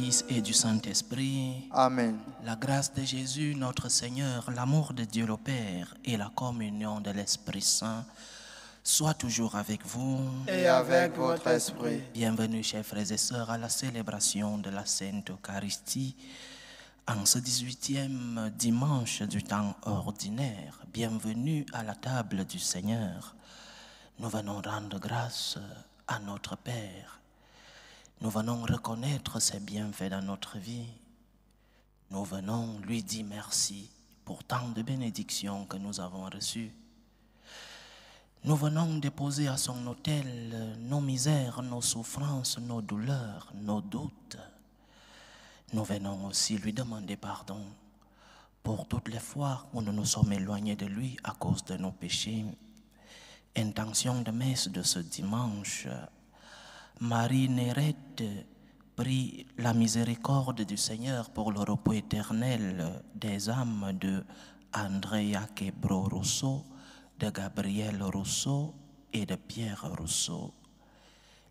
Fils et du Saint-Esprit. Amen. La grâce de Jésus, notre Seigneur, l'amour de Dieu le Père et la communion de l'Esprit Saint soient toujours avec vous. Et avec votre esprit. Bienvenue, chers frères et sœurs, à la célébration de la Sainte Eucharistie. En ce 18e dimanche du temps ordinaire, bienvenue à la table du Seigneur. Nous venons rendre grâce à notre Père. Nous venons reconnaître ses bienfaits dans notre vie. Nous venons lui dire merci pour tant de bénédictions que nous avons reçues. Nous venons déposer à son autel nos misères, nos souffrances, nos douleurs, nos doutes. Nous venons aussi lui demander pardon pour toutes les fois où nous nous sommes éloignés de lui à cause de nos péchés. Intention de messe de ce dimanche. Marie Nérette prie la miséricorde du Seigneur pour le repos éternel des âmes de Andrea Quebro Rousseau, de Gabriel Rousseau et de Pierre Rousseau.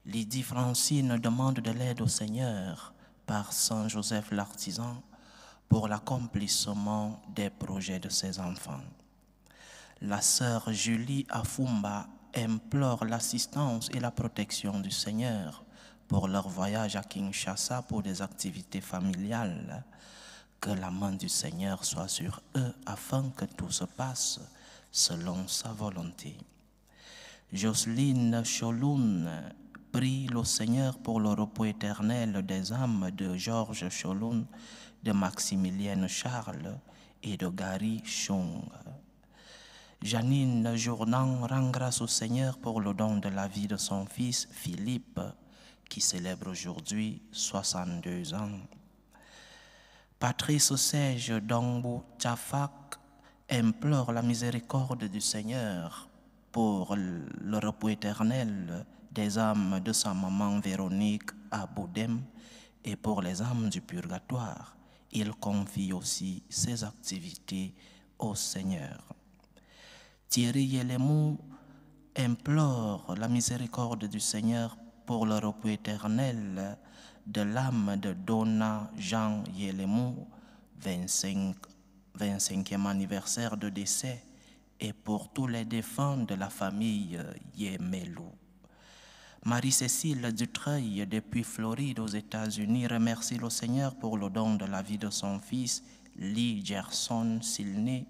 Lydie Francine demande de l'aide au Seigneur par Saint Joseph l'Artisan pour l'accomplissement des projets de ses enfants. La sœur Julie Afumba implore l'assistance et la protection du Seigneur pour leur voyage à Kinshasa pour des activités familiales. Que la main du Seigneur soit sur eux afin que tout se passe selon sa volonté. Jocelyne Choloun prie le Seigneur pour le repos éternel des âmes de Georges Choloun, de Maximilienne Charles et de Gary Chung. Janine Jourdan rend grâce au Seigneur pour le don de la vie de son fils Philippe, qui célèbre aujourd'hui 62 ans. Patrice Sege Dongbo Tchafak implore la miséricorde du Seigneur pour le repos éternel des âmes de sa maman Véronique à Boudem et pour les âmes du purgatoire. Il confie aussi ses activités au Seigneur. Thierry Yelemou implore la miséricorde du Seigneur pour le repos éternel de l'âme de Donna Jean Yelemou, 25e anniversaire de décès, et pour tous les défunts de la famille Yemelou. Marie-Cécile Dutreuil, depuis Floride aux États-Unis, remercie le Seigneur pour le don de la vie de son fils Lee Gerson Silné,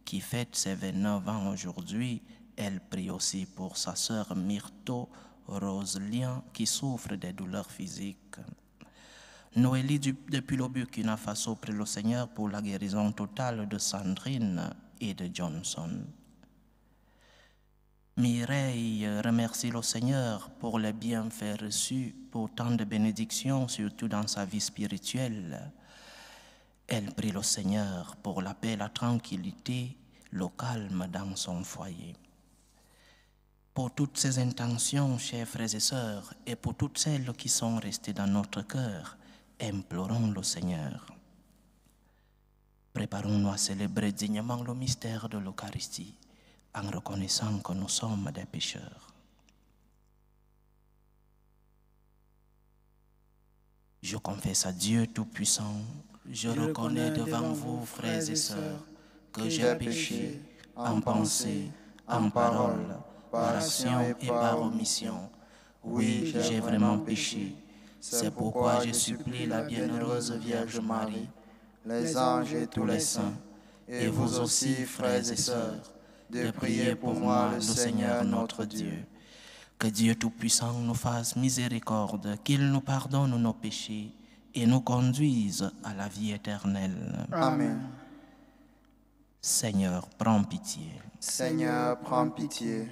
qui fête ses 29 ans aujourd'hui. Elle prie aussi pour sa sœur Myrto Roselien, qui souffre des douleurs physiques. Noélie depuis le Burkina Faso prie le Seigneur pour la guérison totale de Sandrine et de Johnson. Mireille remercie le Seigneur pour les bienfaits reçus, pour tant de bénédictions, surtout dans sa vie spirituelle. Elle prie le Seigneur pour la paix, la tranquillité, le calme dans son foyer. Pour toutes ces intentions, chers frères et sœurs, et pour toutes celles qui sont restées dans notre cœur, implorons le Seigneur. Préparons-nous à célébrer dignement le mystère de l'Eucharistie, en reconnaissant que nous sommes des pécheurs. Je confesse à Dieu Tout-Puissant, je reconnais devant vous, frères et sœurs, que j'ai péché en pensée, en parole, par action et par omission. Oui, j'ai vraiment péché. C'est pourquoi je supplie la bienheureuse Vierge Marie, les anges et tous les saints, et vous aussi, frères et sœurs, de prier pour moi, le Seigneur notre Dieu. Que Dieu Tout-Puissant nous fasse miséricorde, qu'il nous pardonne nos péchés et nous conduise à la vie éternelle. Amen. Seigneur, prends pitié. Seigneur, prends pitié.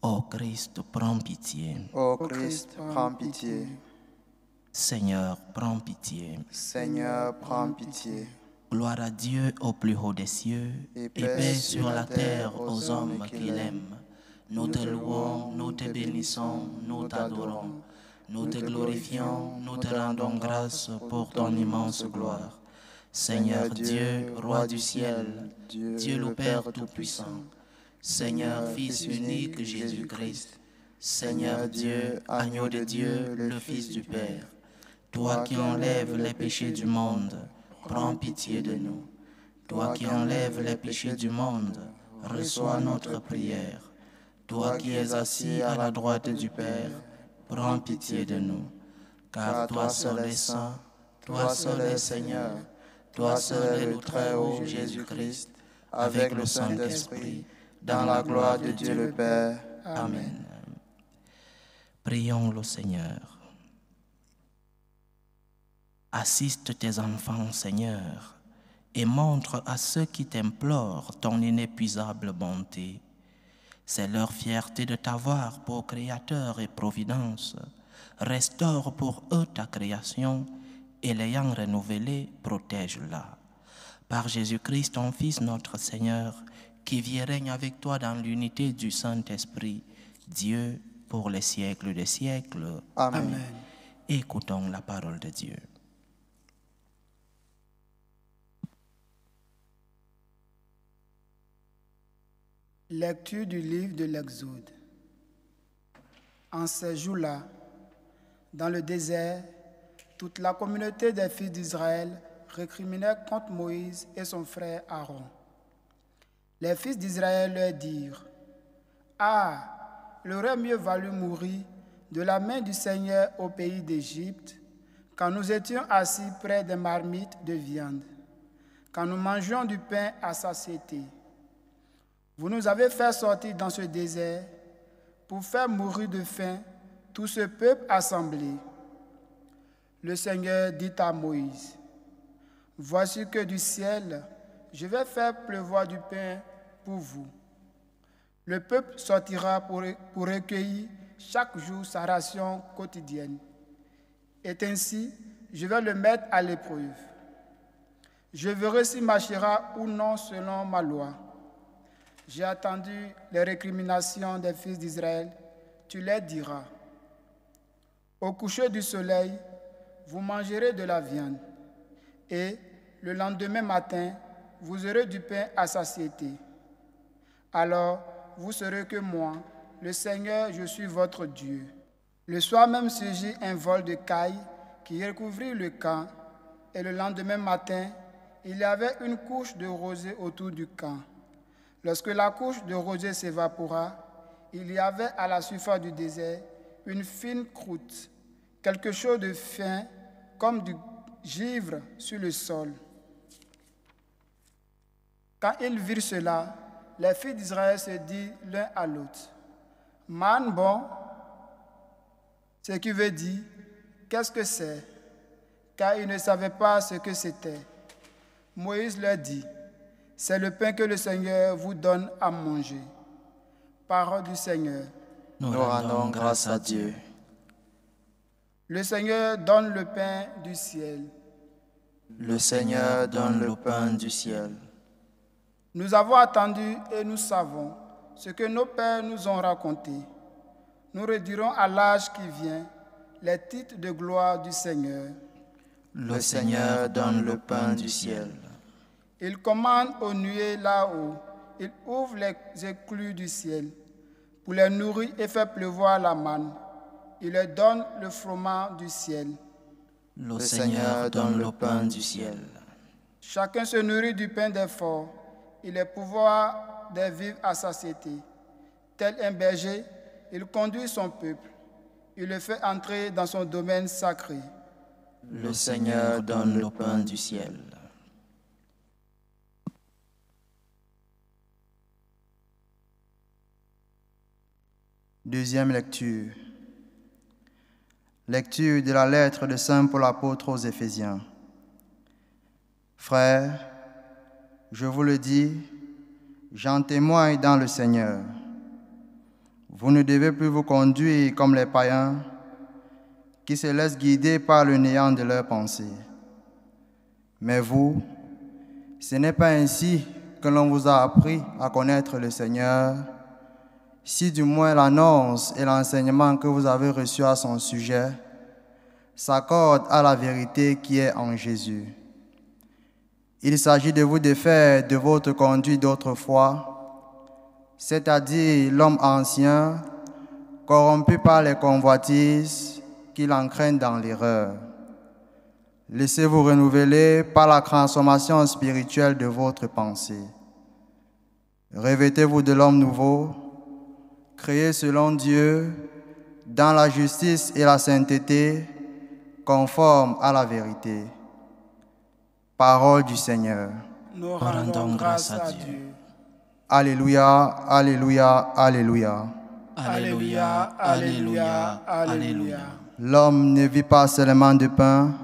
Ô Christ, prends pitié. Ô Christ, prends pitié. Seigneur, prends pitié. Seigneur, prends pitié. Gloire à Dieu au plus haut des cieux et paix sur la terre aux hommes qu'il aime. Nous te louons, nous te bénissons, nous t'adorons. Nous te glorifions, nous te rendons grâce pour ton immense gloire. Seigneur Dieu, Roi du ciel, Dieu le Père Tout-Puissant, Seigneur Fils unique Jésus-Christ, Seigneur Dieu, Agneau de Dieu, le Fils du Père, Toi qui enlèves les péchés du monde, prends pitié de nous. Toi qui enlèves les péchés du monde, reçois notre prière. Toi qui es assis à la droite du Père, prends pitié de nous. Car toi seul est saint, toi seul est Seigneur, toi seul est le Très-Haut Jésus-Christ, avec le Saint-Esprit, dans la gloire de Dieu le Père. Amen. Prions le Seigneur. Assiste tes enfants, Seigneur, et montre à ceux qui t'implorent ton inépuisable bonté. C'est leur fierté de t'avoir pour Créateur et Providence. Restaure pour eux ta création et l'ayant renouvelée, protège-la. Par Jésus-Christ, ton Fils, notre Seigneur, qui vit et règne avec toi dans l'unité du Saint-Esprit, Dieu pour les siècles des siècles. Amen. Écoutons la parole de Dieu. Lecture du livre de l'Exode. En ces jours-là, dans le désert, toute la communauté des fils d'Israël récriminait contre Moïse et son frère Aaron. Les fils d'Israël leur dirent : « Ah, il aurait mieux valu mourir de la main du Seigneur au pays d'Égypte, quand nous étions assis près des marmites de viande, quand nous mangions du pain à satiété. Vous nous avez fait sortir dans ce désert pour faire mourir de faim tout ce peuple assemblé. » Le Seigneur dit à Moïse : « Voici que du ciel, je vais faire pleuvoir du pain pour vous. Le peuple sortira pour recueillir chaque jour sa ration quotidienne. Et ainsi, je vais le mettre à l'épreuve. Je verrai s'il marchera ou non selon ma loi. J'ai attendu les récriminations des fils d'Israël, tu les diras. Au coucher du soleil, vous mangerez de la viande, et le lendemain matin, vous aurez du pain à satiété. Alors, vous saurez que moi, le Seigneur, je suis votre Dieu. » Le soir même surgit un vol de cailles qui recouvrit le camp, et le lendemain matin, il y avait une couche de rosée autour du camp. Lorsque la couche de rosée s'évapora, il y avait à la surface du désert une fine croûte, quelque chose de fin comme du givre sur le sol. Quand ils virent cela, les fils d'Israël se dirent l'un à l'autre : « Man bon », ce qui veut dire « qu'est-ce que c'est ?» car ils ne savaient pas ce que c'était. Moïse leur dit : « C'est le pain que le Seigneur vous donne à manger. » Parole du Seigneur. Nous rendons grâce à Dieu. Le Seigneur donne le pain du ciel. Le Seigneur donne le pain du ciel. Nous avons attendu et nous savons ce que nos pères nous ont raconté. Nous redirons à l'âge qui vient les titres de gloire du Seigneur. Le Seigneur donne le pain du ciel. Il commande aux nuées là-haut. Il ouvre les écluses du ciel pour les nourrir et faire pleuvoir la manne. Il leur donne le froment du ciel. Le Seigneur donne le pain du ciel. Chacun se nourrit du pain des forts. Il est pouvoir des vivre à satiété. Tel un berger, il conduit son peuple. Il le fait entrer dans son domaine sacré. Le Seigneur donne le pain du ciel. Deuxième lecture. Lecture de la lettre de Saint Paul apôtre aux Éphésiens. Frères, je vous le dis, j'en témoigne dans le Seigneur. Vous ne devez plus vous conduire comme les païens qui se laissent guider par le néant de leurs pensées. Mais vous, ce n'est pas ainsi que l'on vous a appris à connaître le Seigneur, si du moins l'annonce et l'enseignement que vous avez reçus à son sujet s'accordent à la vérité qui est en Jésus. Il s'agit de vous défaire de votre conduite d'autrefois, c'est-à-dire l'homme ancien, corrompu par les convoitises qui l'entraînent dans l'erreur. Laissez-vous renouveler par la transformation spirituelle de votre pensée. Revêtez-vous de l'homme nouveau, créé selon Dieu, dans la justice et la sainteté, conforme à la vérité. Parole du Seigneur. Nous rendons grâce à Dieu. Alléluia, alléluia, alléluia. Alléluia, alléluia, alléluia. L'homme ne vit pas seulement de pain,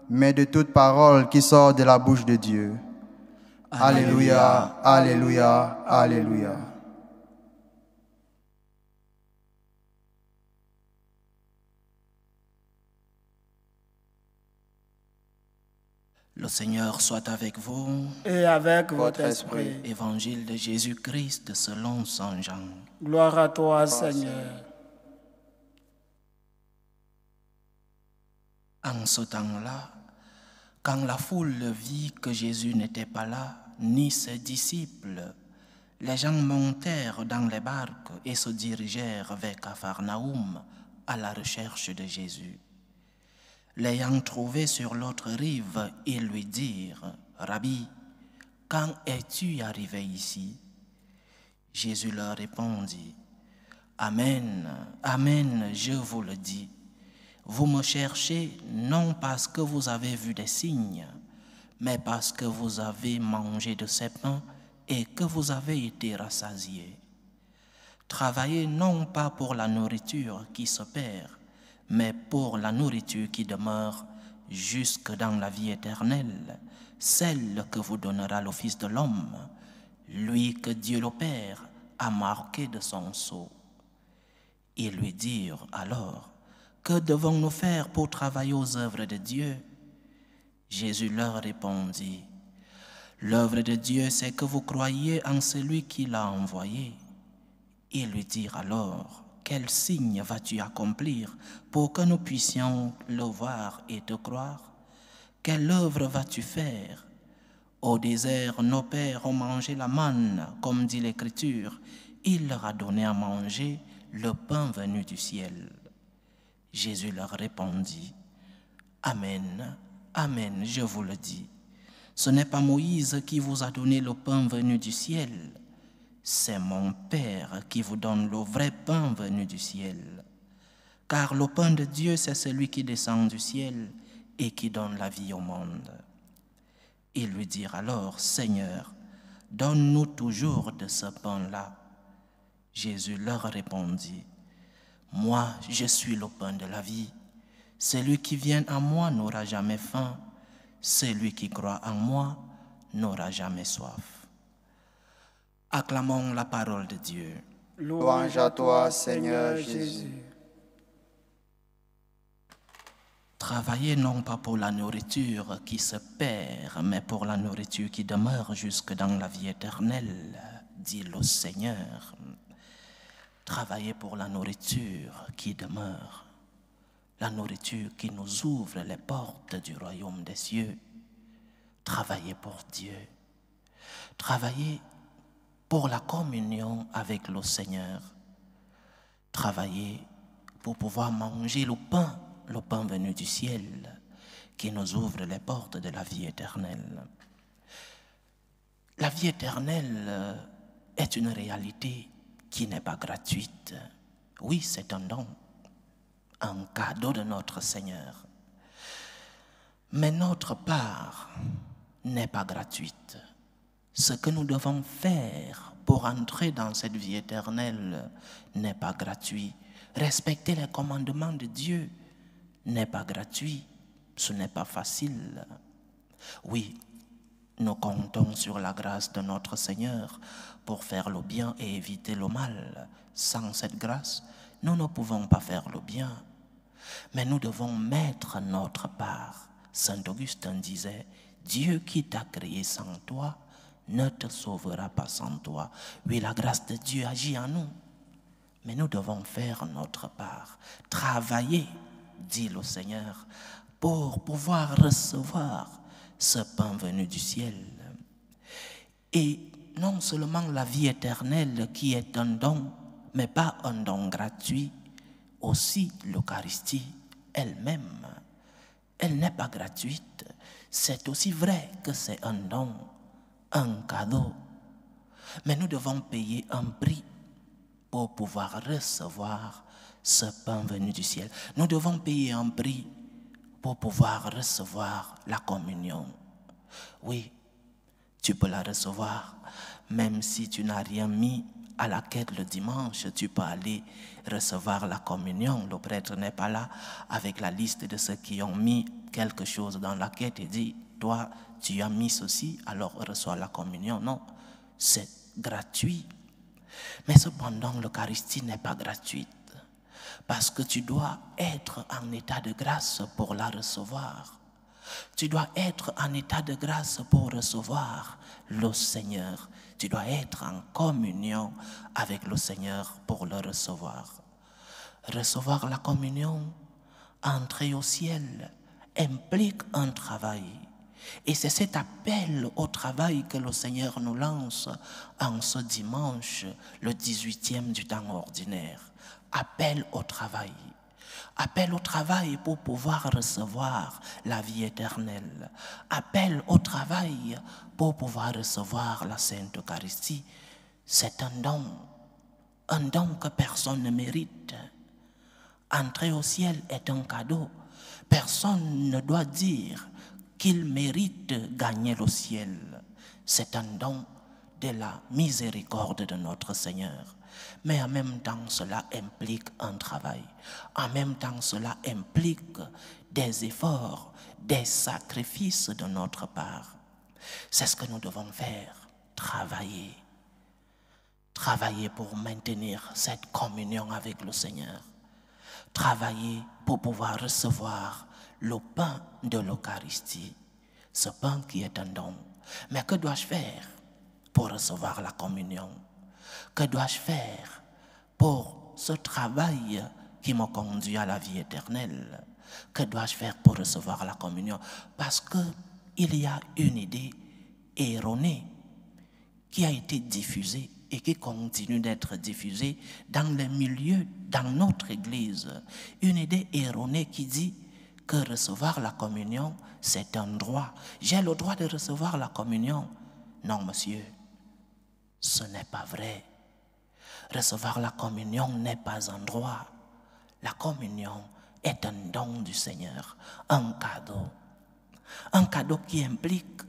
mais de toute parole qui sort de la bouche de Dieu. Alléluia, alléluia, alléluia. Le Seigneur soit avec vous. Et avec votre esprit. Évangile de Jésus-Christ selon Saint Jean. Gloire à toi, Seigneur. En ce temps-là, quand la foule vit que Jésus n'était pas là, ni ses disciples, les gens montèrent dans les barques et se dirigèrent vers Capharnaüm à la recherche de Jésus. L'ayant trouvé sur l'autre rive, ils lui dirent, « Rabbi, quand es-tu arrivé ici ?» Jésus leur répondit, « Amen, amen, je vous le dis. Vous me cherchez non parce que vous avez vu des signes, mais parce que vous avez mangé de ces pains et que vous avez été rassasiés. Travaillez non pas pour la nourriture qui se perd, mais pour la nourriture qui demeure jusque dans la vie éternelle, celle que vous donnera le Fils de l'homme, lui que Dieu le Père a marqué de son sceau. » Ils lui dirent alors, « Que devons-nous faire pour travailler aux œuvres de Dieu ?» Jésus leur répondit, « L'œuvre de Dieu, c'est que vous croyiez en celui qui l'a envoyé. » Ils lui dirent alors, « Quel signe vas-tu accomplir pour que nous puissions le voir et te croire? Quelle œuvre vas-tu faire? Au désert, nos pères ont mangé la manne, comme dit l'Écriture. Il leur a donné à manger le pain venu du ciel. » Jésus leur répondit, « Amen, amen, je vous le dis. Ce n'est pas Moïse qui vous a donné le pain venu du ciel. C'est mon Père qui vous donne le vrai pain venu du ciel. Car le pain de Dieu, c'est celui qui descend du ciel et qui donne la vie au monde. » Ils lui dirent alors, « Seigneur, donne-nous toujours de ce pain-là. » Jésus leur répondit, « Moi, je suis le pain de la vie. Celui qui vient à moi n'aura jamais faim. Celui qui croit en moi n'aura jamais soif. » Acclamons la parole de Dieu. Louange à toi, Seigneur Jésus. Travaillez non pas pour la nourriture qui se perd, mais pour la nourriture qui demeure jusque dans la vie éternelle, dit le Seigneur. Travaillez pour la nourriture qui demeure, la nourriture qui nous ouvre les portes du royaume des cieux. Travaillez pour Dieu. Travaillez pour la communion avec le Seigneur. Travaillez pour pouvoir manger le pain venu du ciel, qui nous ouvre les portes de la vie éternelle. La vie éternelle est une réalité qui n'est pas gratuite. Oui, c'est un don, un cadeau de notre Seigneur. Mais notre part n'est pas gratuite. Ce que nous devons faire pour entrer dans cette vie éternelle n'est pas gratuit. Respecter les commandements de Dieu n'est pas gratuit. Ce n'est pas facile. Oui, nous comptons sur la grâce de notre Seigneur pour faire le bien et éviter le mal. Sans cette grâce, nous ne pouvons pas faire le bien. Mais nous devons mettre notre part. Saint Augustin disait, « Dieu qui t'a créé sans toi ne te sauvera pas sans toi. » Oui, la grâce de Dieu agit en nous. Mais nous devons faire notre part. Travailler, dit le Seigneur, pour pouvoir recevoir ce pain venu du ciel. Et non seulement la vie éternelle qui est un don, mais pas un don gratuit, aussi l'Eucharistie elle-même elle n'est pas gratuite. C'est aussi vrai que c'est un don, un cadeau. Mais nous devons payer un prix pour pouvoir recevoir ce pain venu du ciel. Nous devons payer un prix pour pouvoir recevoir la communion. Oui, tu peux la recevoir, même si tu n'as rien mis à la quête le dimanche, tu peux aller recevoir la communion. Le prêtre n'est pas là avec la liste de ceux qui ont mis quelque chose dans la quête et dit, toi, tu as mis ceci, alors reçois la communion. Non, c'est gratuit. Mais cependant, l'Eucharistie n'est pas gratuite, parce que tu dois être en état de grâce pour la recevoir. Tu dois être en état de grâce pour recevoir le Seigneur. Tu dois être en communion avec le Seigneur pour le recevoir. Recevoir la communion, entrer au ciel, implique un travail. Et c'est cet appel au travail que le Seigneur nous lance en ce dimanche, le 18e du temps ordinaire. Appel au travail. Appel au travail pour pouvoir recevoir la vie éternelle. Appel au travail pour pouvoir recevoir la Sainte Eucharistie. C'est un don que personne ne mérite. Entrer au ciel est un cadeau. Personne ne doit dire qu'il mérite gagner le ciel. C'est un don de la miséricorde de notre Seigneur. Mais en même temps, cela implique un travail. En même temps, cela implique des efforts, des sacrifices de notre part. C'est ce que nous devons faire, travailler. Travailler pour maintenir cette communion avec le Seigneur. Travailler pour pouvoir recevoir le pain de l'Eucharistie. Ce pain qui est un don. Mais que dois-je faire pour recevoir la communion? Que dois-je faire pour ce travail qui me conduit à la vie éternelle? Que dois-je faire pour recevoir la communion? Parce qu'il y a une idée erronée qui a été diffusée et qui continue d'être diffusée dans les milieux, dans notre Église. Une idée erronée qui dit que recevoir la communion, c'est un droit. J'ai le droit de recevoir la communion. Non, monsieur, ce n'est pas vrai. Recevoir la communion n'est pas un droit. La communion est un don du Seigneur, un cadeau. Un cadeau qui implique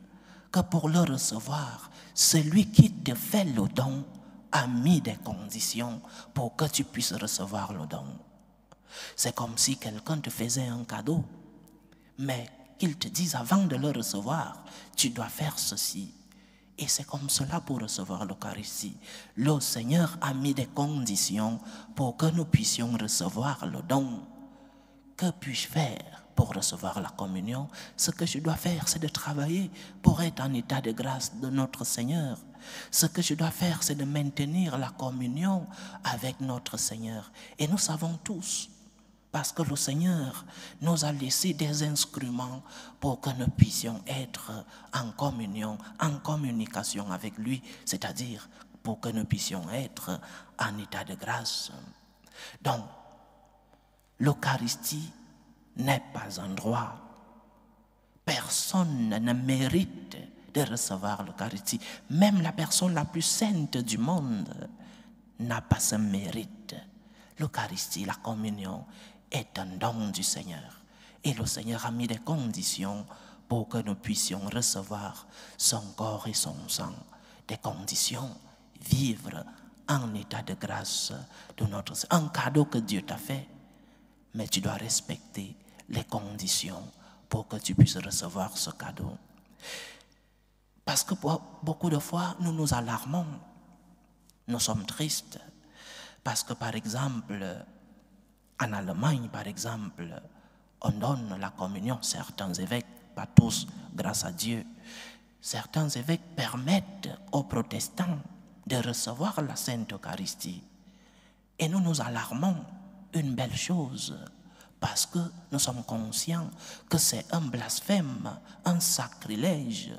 que pour le recevoir, celui qui te fait le don a mis des conditions pour que tu puisses recevoir le don. C'est comme si quelqu'un te faisait un cadeau, mais qu'il te dise avant de le recevoir, tu dois faire ceci. Et c'est comme cela pour recevoir l'Eucharistie. Le Seigneur a mis des conditions pour que nous puissions recevoir le don. Que puis-je faire pour recevoir la communion? Ce que je dois faire, c'est de travailler pour être en état de grâce de notre Seigneur. Ce que je dois faire, c'est de maintenir la communion avec notre Seigneur. Et nous savons tous, parce que le Seigneur nous a laissé des instruments pour que nous puissions être en communion, en communication avec lui, c'est-à-dire pour que nous puissions être en état de grâce. Donc, l'Eucharistie n'est pas un droit. Personne ne mérite de recevoir l'Eucharistie. Même la personne la plus sainte du monde n'a pas ce mérite. L'Eucharistie, la communion, est un don du Seigneur. Et le Seigneur a mis des conditions pour que nous puissions recevoir son corps et son sang. Des conditions, vivre en état de grâce de notre Seigneur. Un cadeau que Dieu t'a fait, mais tu dois respecter les conditions pour que tu puisses recevoir ce cadeau. Parce que beaucoup de fois, nous nous alarmons, nous sommes tristes, parce que par exemple, en Allemagne, par exemple, on donne la communion, certains évêques, pas tous, grâce à Dieu, certains évêques permettent aux protestants de recevoir la Sainte Eucharistie. Et nous nous alarmons, une belle chose, parce que nous sommes conscients que c'est un blasphème, un sacrilège.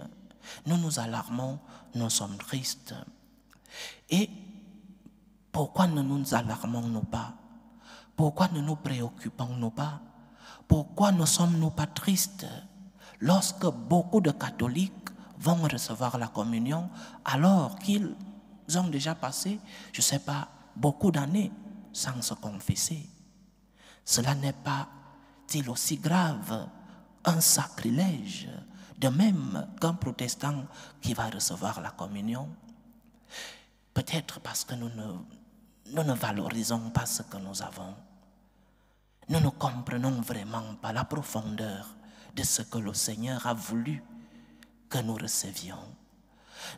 Nous nous alarmons, nous sommes tristes. Et pourquoi ne nous alarmons-nous pas? Pourquoi ne nous préoccupons-nous pas? Pourquoi ne sommes-nous pas tristes lorsque beaucoup de catholiques vont recevoir la communion alors qu'ils ont déjà passé, je ne sais pas, beaucoup d'années sans se confesser? Cela n'est pas-il aussi grave, un sacrilège, de même qu'un protestant qui va recevoir la communion? Peut-être parce que nous ne valorisons pas ce que nous avons. Nous ne comprenons vraiment pas la profondeur de ce que le Seigneur a voulu que nous recevions.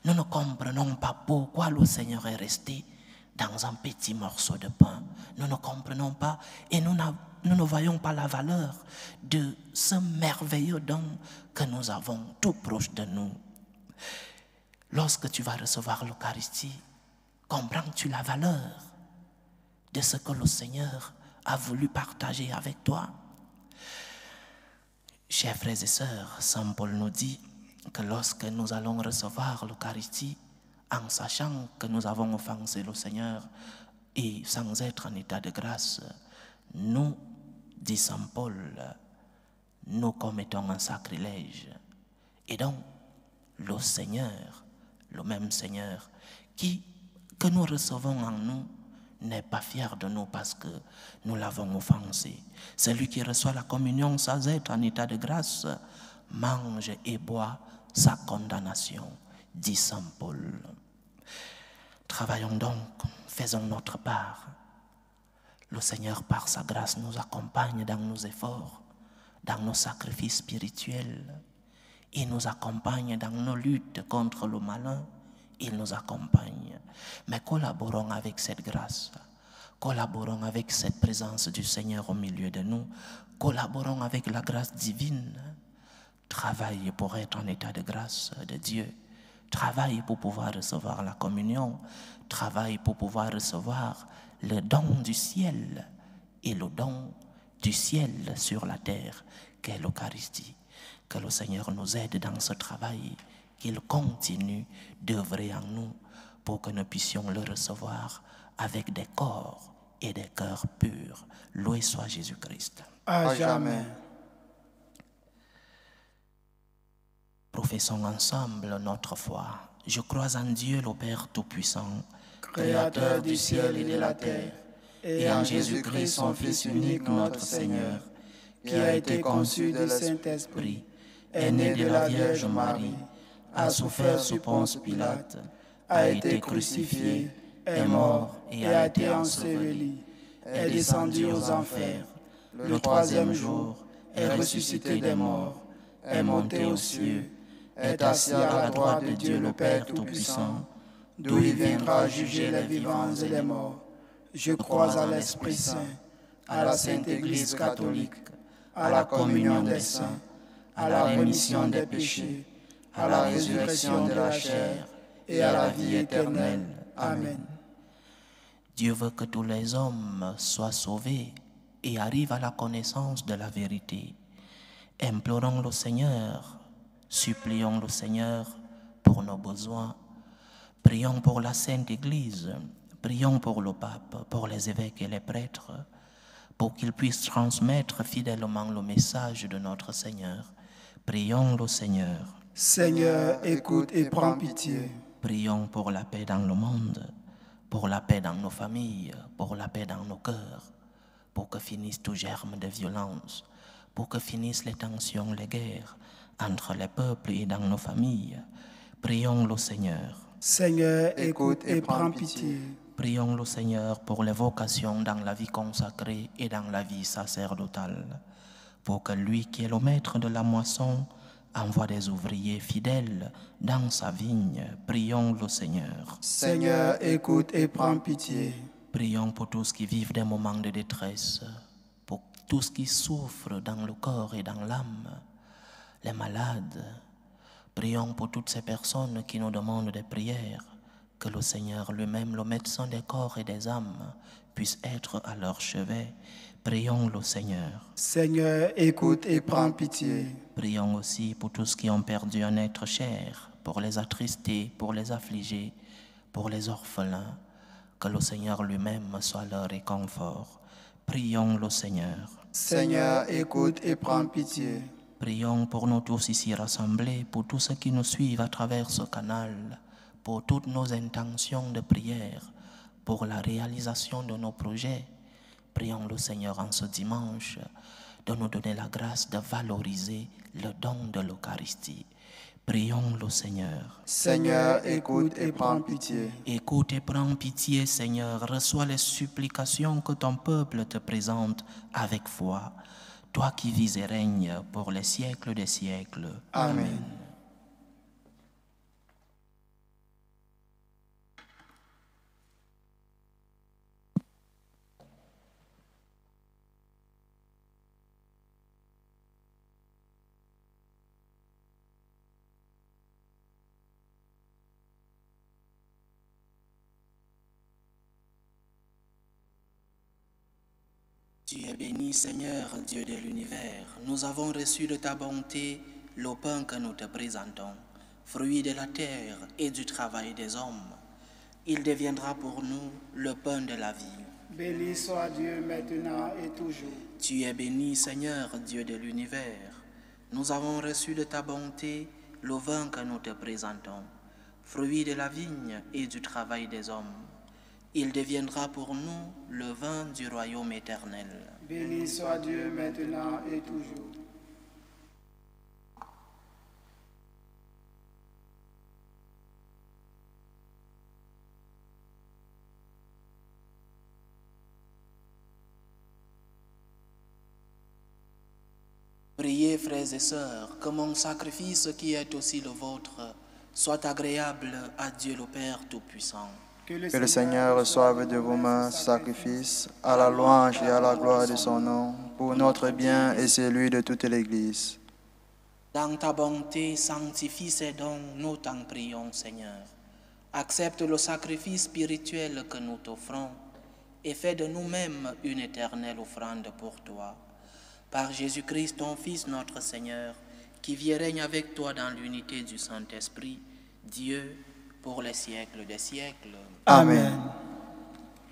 Nous ne comprenons pas pourquoi le Seigneur est resté dans un petit morceau de pain. Nous ne comprenons pas et nous ne voyons pas la valeur de ce merveilleux don que nous avons tout proche de nous. Lorsque tu vas recevoir l'Eucharistie, comprends-tu la valeur de ce que le Seigneur a voulu partager avec toi? Chers frères et sœurs, Saint Paul nous dit que lorsque nous allons recevoir l'Eucharistie, en sachant que nous avons offensé le Seigneur et sans être en état de grâce, nous, dit Saint Paul, nous commettons un sacrilège. Et donc, le Seigneur, le même Seigneur que nous recevons en nous, n'est pas fier de nous parce que nous l'avons offensé. Celui qui reçoit la communion sans être en état de grâce mange et boit sa condamnation, dit Saint Paul. Travaillons donc, faisons notre part. Le Seigneur, par sa grâce, nous accompagne dans nos efforts, dans nos sacrifices spirituels. Il nous accompagne dans nos luttes contre le malin. Il nous accompagne. Mais collaborons avec cette grâce. Collaborons avec cette présence du Seigneur au milieu de nous. Collaborons avec la grâce divine. Travaille pour être en état de grâce de Dieu. Travaille pour pouvoir recevoir la communion. Travaille pour pouvoir recevoir le don du ciel et le don du ciel sur la terre qu'est l'Eucharistie. Que le Seigneur nous aide dans ce travail, qu'il continue d'œuvrer en nous pour que nous puissions le recevoir avec des corps et des cœurs purs. Loué soit Jésus-Christ. À jamais. Professons ensemble notre foi. Je crois en Dieu, le Père Tout-Puissant, Créateur du ciel et de la terre, et en Jésus-Christ, son Fils unique, notre Seigneur, qui a été conçu du Saint-Esprit, est né de la Vierge Marie, a souffert sous Ponce Pilate, a été crucifié, est mort et a été enseveli, est descendu aux enfers. Le troisième jour, est ressuscité des morts, est monté aux cieux, est assis à la droite de Dieu le Père Tout-Puissant, d'où il viendra juger les vivants et les morts. Je crois à l'Esprit Saint, à la Sainte Église catholique, à la communion des saints, à la rémission des péchés, à la résurrection de la chair et à la vie éternelle. Amen. Dieu veut que tous les hommes soient sauvés et arrivent à la connaissance de la vérité. Implorons le Seigneur, supplions le Seigneur pour nos besoins. Prions pour la Sainte Église, prions pour le pape, pour les évêques et les prêtres, pour qu'ils puissent transmettre fidèlement le message de notre Seigneur. Prions le Seigneur. Seigneur, écoute et prends pitié. Prions pour la paix dans le monde, pour la paix dans nos familles, pour la paix dans nos cœurs, pour que finisse tout germe de violence, pour que finissent les tensions, les guerres entre les peuples et dans nos familles. Prions le Seigneur. Seigneur, écoute et prends pitié. Prions le Seigneur pour les vocations dans la vie consacrée et dans la vie sacerdotale, pour que lui qui est le maître de la moisson envoie des ouvriers fidèles dans sa vigne. Prions le Seigneur. Seigneur, écoute et prends pitié. Prions pour tous qui vivent des moments de détresse, pour tous qui souffrent dans le corps et dans l'âme, les malades. Prions pour toutes ces personnes qui nous demandent des prières, que le Seigneur lui-même, le médecin des corps et des âmes, puisse être à leur chevet. Prions le Seigneur. Seigneur, écoute et prends pitié. Prions aussi pour tous qui ont perdu un être cher, pour les attristés, pour les affligés, pour les orphelins, que le Seigneur lui-même soit leur réconfort. Prions le Seigneur. Seigneur, écoute et prends pitié. Prions pour nous tous ici rassemblés, pour tous ceux qui nous suivent à travers ce canal, pour toutes nos intentions de prière, pour la réalisation de nos projets. Prions le Seigneur en ce dimanche de nous donner la grâce de valoriser le don de l'Eucharistie. Prions le Seigneur. Seigneur, écoute et prends pitié. Écoute et prends pitié, Seigneur. Reçois les supplications que ton peuple te présente avec foi. Toi qui vis et règnes pour les siècles des siècles. Amen. Tu es béni, Seigneur, Dieu de l'univers. Nous avons reçu de ta bonté le pain que nous te présentons, fruit de la terre et du travail des hommes. Il deviendra pour nous le pain de la vie. Béni soit Dieu maintenant et toujours. Tu es béni, Seigneur, Dieu de l'univers. Nous avons reçu de ta bonté le vin que nous te présentons, fruit de la vigne et du travail des hommes. Il deviendra pour nous le vin du royaume éternel. Béni soit Dieu maintenant et toujours. Priez, frères et sœurs, que mon sacrifice qui est aussi le vôtre soit agréable à Dieu le Père Tout-Puissant. Que le Seigneur reçoive de vos mains ce sacrifice à la louange et à la gloire de son nom, pour notre bien et celui de toute l'Église. Dans ta bonté, sanctifie ces dons, nous t'en prions, Seigneur. Accepte le sacrifice spirituel que nous t'offrons et fais de nous-mêmes une éternelle offrande pour toi. Par Jésus-Christ, ton Fils, notre Seigneur, qui vit et règne avec toi dans l'unité du Saint-Esprit, Dieu, pour les siècles des siècles. Amen.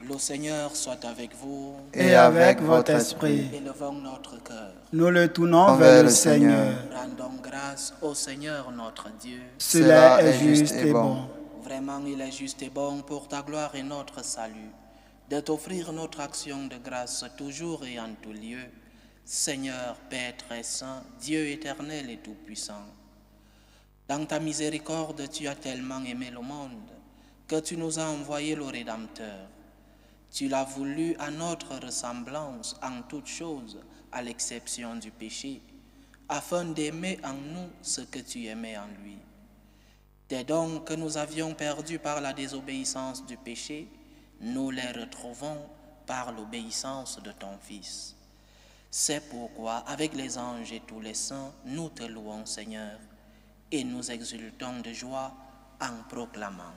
Le Seigneur soit avec vous. Et avec votre esprit. Élevons notre cœur. Nous le tournons vers le Seigneur. Rendons grâce au Seigneur notre Dieu. Cela est juste et bon. Vraiment, il est juste et bon pour ta gloire et notre salut, de t'offrir notre action de grâce toujours et en tout lieu. Seigneur, Père très saint, Dieu éternel et tout-puissant. Dans ta miséricorde, tu as tellement aimé le monde que tu nous as envoyé le Rédempteur. Tu l'as voulu à notre ressemblance en toutes choses, à l'exception du péché, afin d'aimer en nous ce que tu aimais en lui. Des dons que nous avions perdus par la désobéissance du péché, nous les retrouvons par l'obéissance de ton Fils. C'est pourquoi, avec les anges et tous les saints, nous te louons, Seigneur, et nous exultons de joie en proclamant: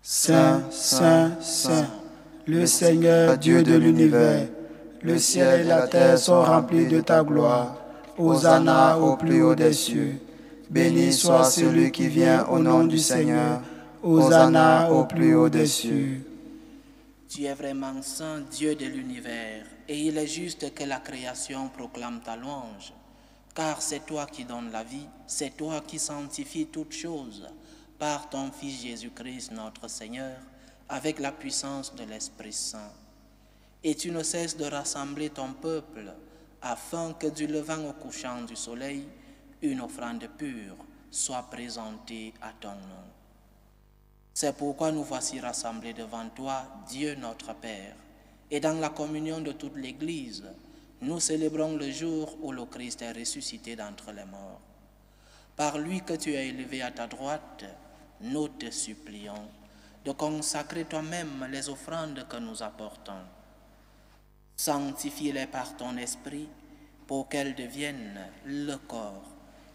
Saint, Saint, Saint, le Seigneur Dieu de l'univers, le ciel et la terre sont remplis de ta gloire. Hosanna au plus haut des cieux. Béni soit celui qui vient au nom du Seigneur. Hosanna au plus haut des cieux. Tu es vraiment saint, Dieu de l'univers, et il est juste que la création proclame ta louange, car c'est toi qui donnes la vie, c'est toi qui sanctifies toutes choses, par ton Fils Jésus-Christ notre Seigneur, avec la puissance de l'Esprit Saint. Et tu ne cesses de rassembler ton peuple, afin que du levant au couchant du soleil, une offrande pure soit présentée à ton nom. C'est pourquoi nous voici rassemblés devant toi, Dieu notre Père, et dans la communion de toute l'Église, nous célébrons le jour où le Christ est ressuscité d'entre les morts. Par lui que tu as élevé à ta droite, nous te supplions de consacrer toi-même les offrandes que nous apportons. Sanctifie-les par ton esprit pour qu'elles deviennent le corps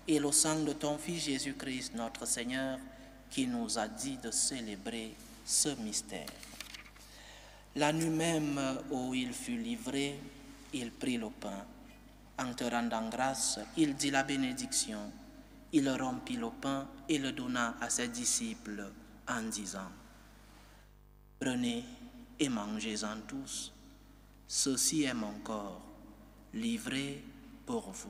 et le sang de ton Fils Jésus-Christ notre Seigneur, qui nous a dit de célébrer ce mystère. La nuit même où il fut livré, il prit le pain. En te rendant grâce, il dit la bénédiction. Il rompit le pain et le donna à ses disciples en disant: Prenez et mangez-en tous. Ceci est mon corps, livré pour vous.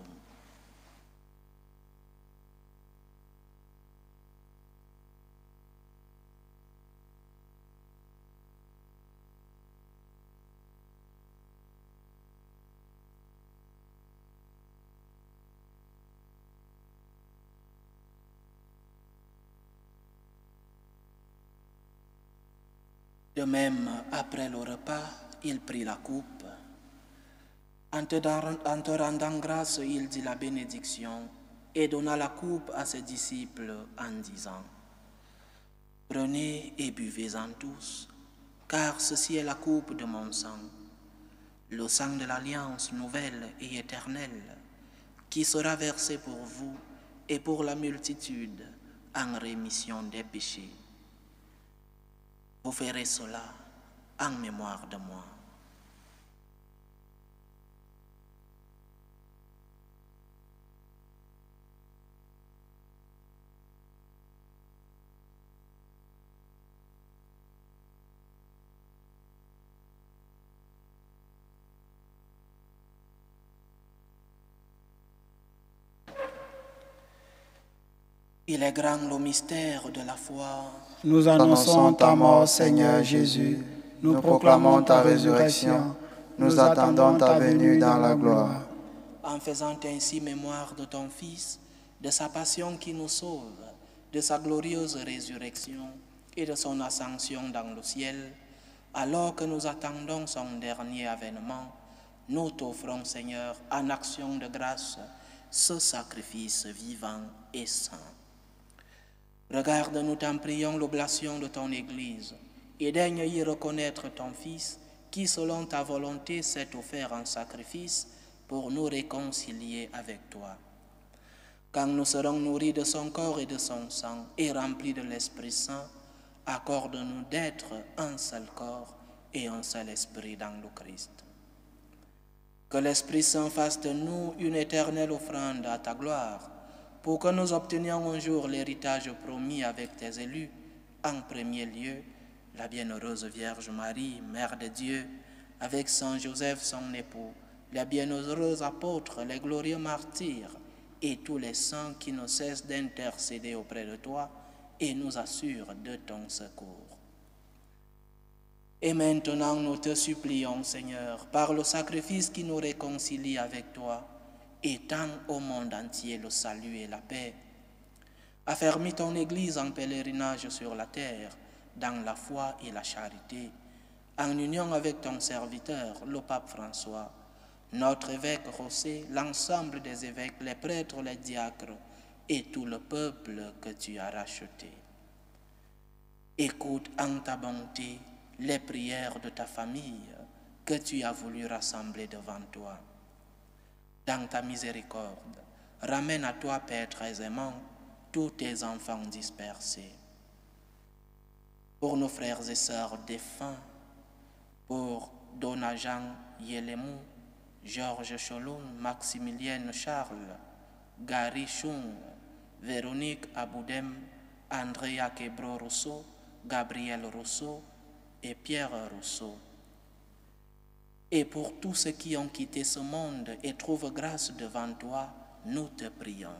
De même, après le repas, il prit la coupe. En te rendant grâce, il dit la bénédiction et donna la coupe à ses disciples en disant: Prenez et buvez-en tous, car ceci est la coupe de mon sang, le sang de l'alliance nouvelle et éternelle, qui sera versé pour vous et pour la multitude en rémission des péchés. Vous ferez cela en mémoire de moi. Il est grand le mystère de la foi. Nous annonçons ta mort, Seigneur Jésus. Nous proclamons ta résurrection. Nous attendons ta venue dans la gloire. En faisant ainsi mémoire de ton Fils, de sa passion qui nous sauve, de sa glorieuse résurrection et de son ascension dans le ciel, alors que nous attendons son dernier avènement, nous t'offrons, Seigneur, en action de grâce, ce sacrifice vivant et saint. Regarde, nous t'en prions, l'oblation de ton Église, et daigne y reconnaître ton Fils, qui, selon ta volonté, s'est offert en sacrifice pour nous réconcilier avec toi. Quand nous serons nourris de son corps et de son sang, et remplis de l'Esprit Saint, accorde-nous d'être un seul corps et un seul esprit dans le Christ. Que l'Esprit Saint fasse de nous une éternelle offrande à ta gloire, pour que nous obtenions un jour l'héritage promis avec tes élus, en premier lieu, la bienheureuse Vierge Marie, Mère de Dieu, avec Saint Joseph, son époux, les bienheureux apôtres, les glorieux martyrs, et tous les saints qui ne cessent d'intercéder auprès de toi et nous assurent de ton secours. Et maintenant, nous te supplions, Seigneur, par le sacrifice qui nous réconcilie avec toi, étends au monde entier le salut et la paix. Affermis ton Église en pèlerinage sur la terre, dans la foi et la charité, en union avec ton serviteur, le pape François, notre évêque José, l'ensemble des évêques, les prêtres, les diacres et tout le peuple que tu as racheté. Écoute en ta bonté les prières de ta famille que tu as voulu rassembler devant toi. Dans ta miséricorde, ramène à toi, Père très aimant, tous tes enfants dispersés. Pour nos frères et sœurs défunts, pour Dona Jean Yelemou, Georges Cholon, Maximilienne Charles, Gary Chung, Véronique Aboudem, Andrea Quebro Rousseau, Gabriel Rousseau et Pierre Rousseau. Et pour tous ceux qui ont quitté ce monde et trouvent grâce devant toi, nous te prions.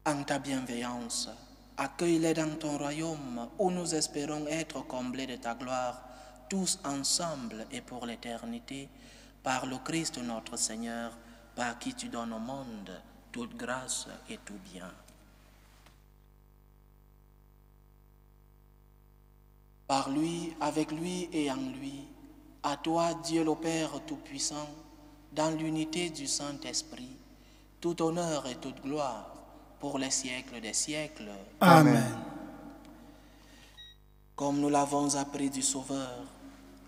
En ta bienveillance, accueille-les dans ton royaume où nous espérons être comblés de ta gloire, tous ensemble et pour l'éternité, par le Christ notre Seigneur, par qui tu donnes au monde toute grâce et tout bien. Par lui, avec lui et en lui, à toi, Dieu le Père Tout-Puissant, dans l'unité du Saint-Esprit, tout honneur et toute gloire, pour les siècles des siècles. Amen. Comme nous l'avons appris du Sauveur,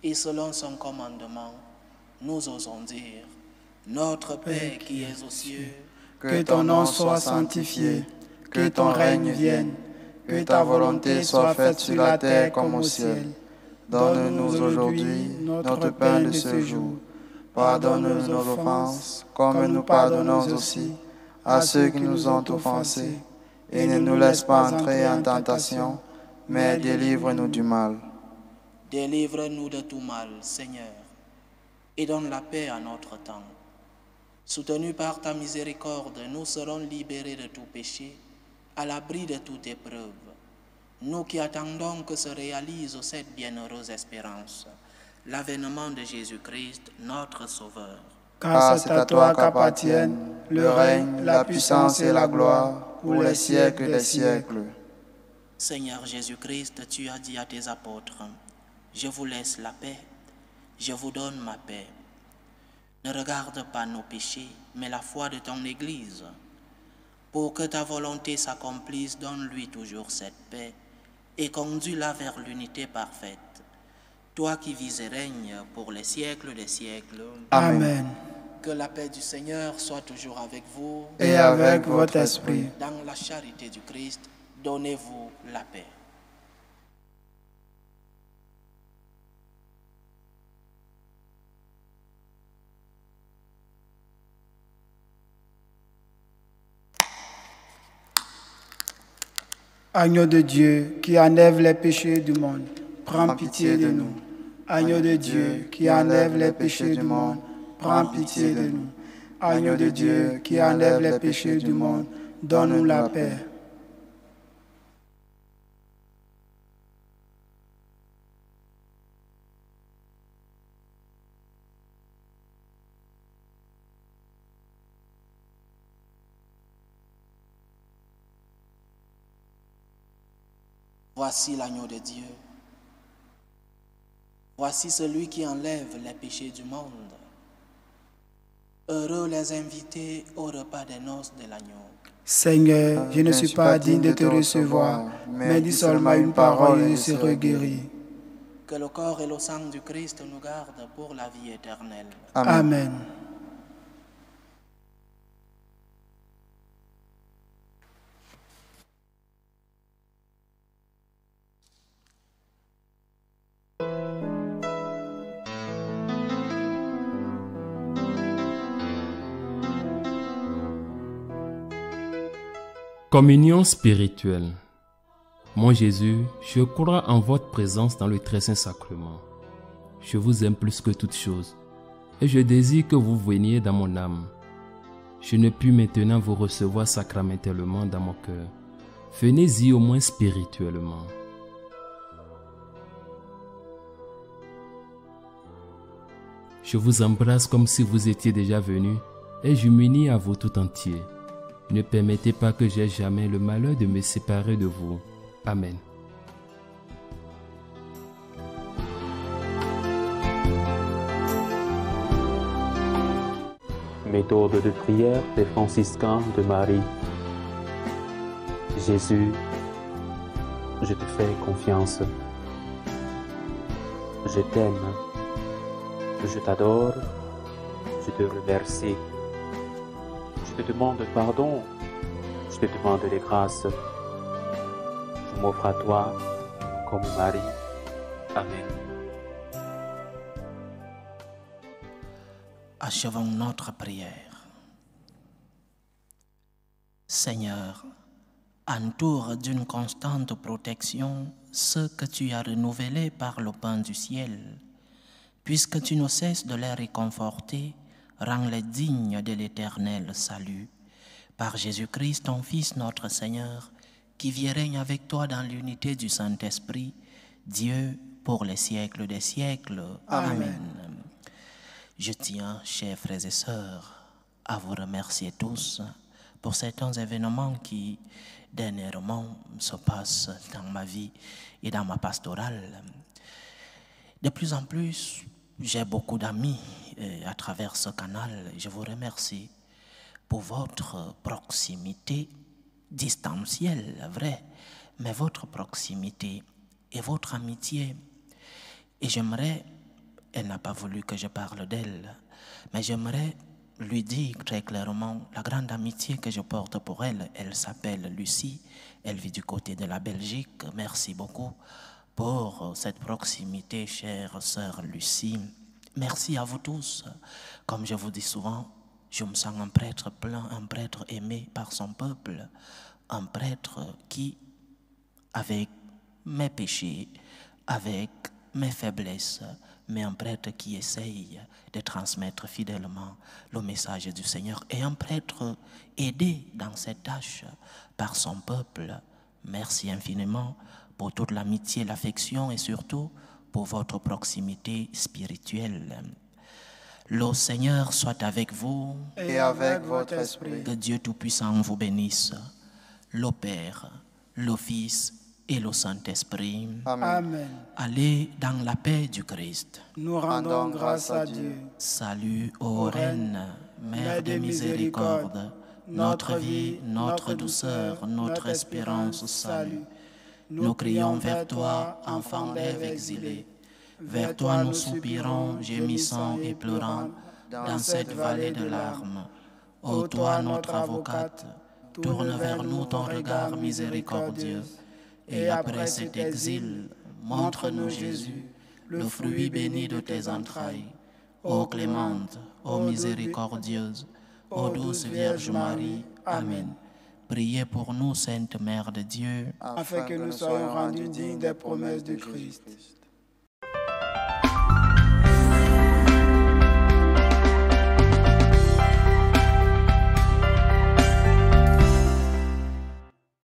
et selon son commandement, nous osons dire: Notre Père qui es aux cieux, que ton nom soit sanctifié, que ton règne vienne, que ta volonté soit faite sur la terre comme au ciel. Donne-nous aujourd'hui notre pain de ce jour. Pardonne-nous nos offenses, comme nous pardonnons aussi à ceux qui nous ont offensés. et ne nous laisse pas entrer en tentation, mais délivre-nous du mal. Délivre-nous de tout mal, Seigneur, et donne la paix à notre temps. Soutenus par ta miséricorde, nous serons libérés de tout péché, à l'abri de toute épreuve. Nous qui attendons que se réalise cette bienheureuse espérance, l'avènement de Jésus-Christ, notre Sauveur. Car c'est à toi qu'appartiennent le règne, la puissance et la gloire pour les siècles des siècles. Seigneur Jésus-Christ, tu as dit à tes apôtres, « Je vous laisse la paix, je vous donne ma paix. Ne regarde pas nos péchés, mais la foi de ton Église. Pour que ta volonté s'accomplisse, donne-lui toujours cette paix et conduis-la vers l'unité parfaite. Toi qui vis et règnes pour les siècles des siècles. Amen. Que la paix du Seigneur soit toujours avec vous. Et avec votre esprit. Dans la charité du Christ, donnez-vous la paix. Agneau de Dieu qui enlève les péchés du monde, prends pitié de nous. Agneau de Dieu qui enlève les péchés du monde, prends pitié de nous. Agneau de Dieu qui enlève les péchés du monde, donne-nous la paix. Voici l'agneau de Dieu. Voici celui qui enlève les péchés du monde. Heureux les invités au repas des noces de l'agneau. Seigneur, je ne suis pas digne de te recevoir, mais dis seulement une parole et je serai guéri. Que le corps et le sang du Christ nous gardent pour la vie éternelle. Amen. Communion spirituelle. Mon Jésus, je crois en votre présence dans le très saint sacrement. Je vous aime plus que toute chose et je désire que vous veniez dans mon âme. Je ne puis maintenant vous recevoir sacramentellement dans mon cœur. Venez-y au moins spirituellement. Je vous embrasse comme si vous étiez déjà venu et je m'unis à vous tout entier. Ne permettez pas que j'aie jamais le malheur de me séparer de vous. Amen. Méthode de prière des franciscains de Marie. Jésus, je te fais confiance. Je t'aime. Je t'adore. Je te remercie. Je te demande pardon, je te demande les grâces. Je m'offre à toi comme Marie. Amen. Achevons notre prière. Seigneur, entoure d'une constante protection ceux que tu as renouvelés par le pain du ciel. Puisque tu ne cesses de les réconforter, rends-les dignes de l'éternel salut. Par Jésus-Christ, ton Fils, notre Seigneur, qui vit et règne avec toi dans l'unité du Saint-Esprit, Dieu, pour les siècles des siècles. Amen. Je tiens, chers frères et sœurs, à vous remercier tous pour certains événements qui, dernièrement, se passent dans ma vie et dans ma pastorale. De plus en plus, j'ai beaucoup d'amis à travers ce canal. Je vous remercie pour votre proximité distancielle, vrai, mais votre proximité et votre amitié. Et j'aimerais, elle n'a pas voulu que je parle d'elle, mais j'aimerais lui dire très clairement la grande amitié que je porte pour elle. Elle s'appelle Lucie, elle vit du côté de la Belgique. Merci beaucoup pour cette proximité, chère sœur Lucie. Merci à vous tous. Comme je vous dis souvent, je me sens un prêtre plein, un prêtre aimé par son peuple. un prêtre qui, avec mes péchés, avec mes faiblesses, mais un prêtre qui essaye de transmettre fidèlement le message du Seigneur et un prêtre aidé dans cette tâche par son peuple. Merci infiniment pour toute l'amitié, l'affection et surtout pour votre proximité spirituelle. Le Seigneur soit avec vous et avec votre esprit. Que Dieu Tout-Puissant vous bénisse, le Père, le Fils et le Saint-Esprit. Amen. Allez dans la paix du Christ. Nous rendons grâce à Dieu. Salut, ô Reine, Mère de miséricorde, notre vie, notre douceur, notre espérance, salut. Nous crions vers toi, enfant d'Ève exilée. Vers toi nous soupirons, gémissant et pleurant, dans cette vallée de larmes. Ô toi, notre avocate, tourne vers nous ton regard miséricordieux. Et après cet exil, montre-nous Jésus, le fruit béni de tes entrailles. Ô clémente, ô miséricordieuse, ô douce Vierge Marie, Amen. Priez pour nous, Sainte Mère de Dieu, afin que nous soyons rendus dignes des promesses de Christ.